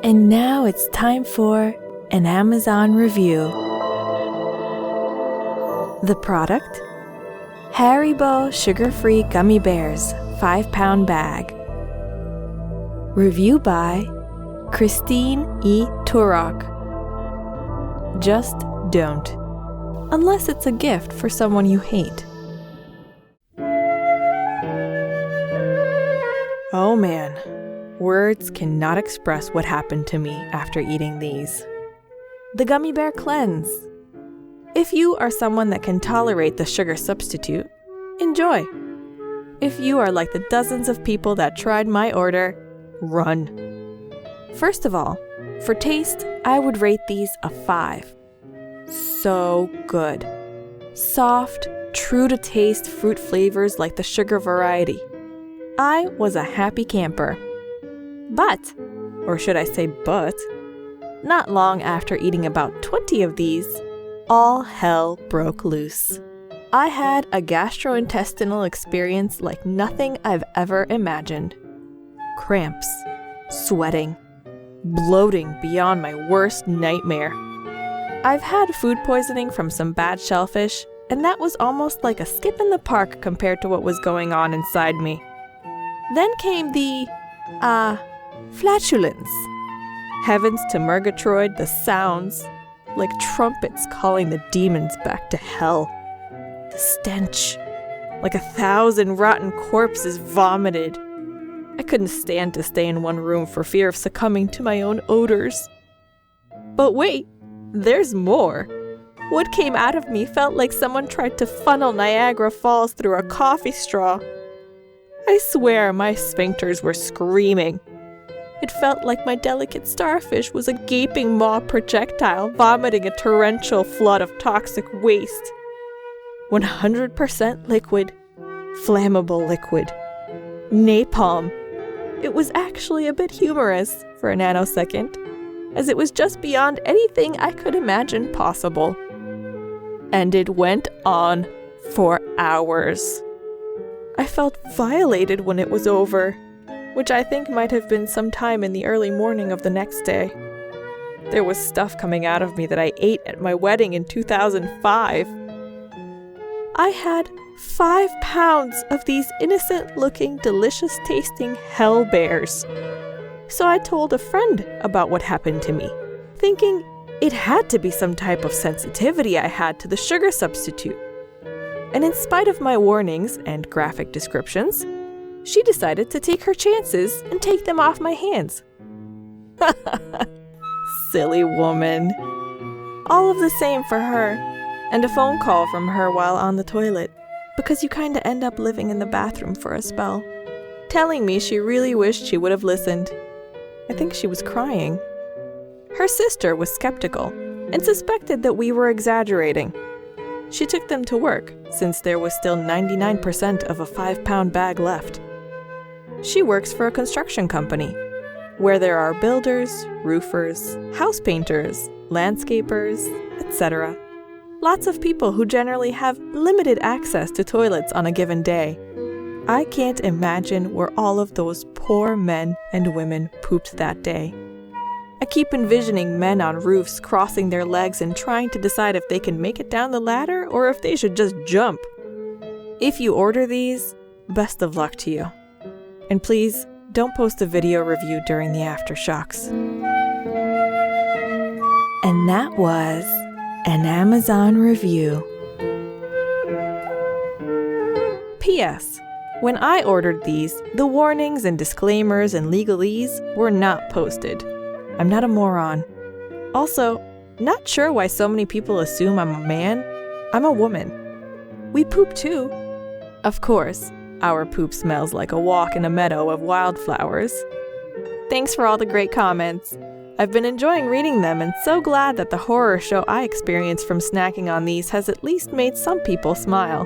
And now it's time for an Amazon review. The product? Haribo Sugar-Free Gummy Bears 5-pound bag. Review by Christine E. Turok. Just don't. Unless it's a gift for someone you hate. Oh man, words cannot express what happened to me after eating these. The Gummy Bear Cleanse. If you are someone that can tolerate the sugar substitute, enjoy. If you are like the dozens of people that tried my order, run. First of all, for taste, I would rate these a 5. So good. Soft, true-to-taste fruit flavors like the sugar variety. I was a happy camper. But, or should I say but, not long after eating about 20 of these, all hell broke loose. I had a gastrointestinal experience like nothing I've ever imagined. Cramps, sweating, bloating beyond my worst nightmare. I've had food poisoning from some bad shellfish, and that was almost like a skip in the park compared to what was going on inside me. Then came the, flatulence. Heavens to Murgatroyd, the sounds, like trumpets calling the demons back to hell. The stench, like 1,000 rotten corpses vomited. I couldn't stand to stay in one room for fear of succumbing to my own odors. But wait, there's more. What came out of me felt like someone tried to funnel Niagara Falls through a coffee straw. I swear my sphincters were screaming. It felt like my delicate starfish was a gaping maw projectile vomiting a torrential flood of toxic waste. 100% liquid, flammable liquid, napalm. It was actually a bit humorous for a nanosecond, as it was just beyond anything I could imagine possible. And it went on for hours. I felt violated when it was over, which I think might have been sometime in the early morning of the next day. There was stuff coming out of me that I ate at my wedding in 2005. I had 5 pounds of these innocent-looking, delicious-tasting hell bears. So I told a friend about what happened to me, thinking it had to be some type of sensitivity I had to the sugar substitute. And in spite of my warnings and graphic descriptions, she decided to take her chances and take them off my hands. Silly woman. All of the same for her, and a phone call from her while on the toilet, because you kinda end up living in the bathroom for a spell, telling me she really wished she would have listened. I think she was crying. Her sister was skeptical and suspected that we were exaggerating. She took them to work, since there was still 99% of a 5-pound bag left. She works for a construction company, where there are builders, roofers, house painters, landscapers, etc. Lots of people who generally have limited access to toilets on a given day. I can't imagine where all of those poor men and women pooped that day. I keep envisioning men on roofs crossing their legs and trying to decide if they can make it down the ladder or if they should just jump. If you order these, best of luck to you. And please, don't post a video review during the aftershocks. And that was an Amazon review. P.S. When I ordered these, the warnings and disclaimers and legalese were not posted. I'm not a moron. Also, not sure why so many people assume I'm a man. I'm a woman. We poop too. Of course, our poop smells like a walk in a meadow of wildflowers. Thanks for all the great comments. I've been enjoying reading them and so glad that the horror show I experienced from snacking on these has at least made some people smile.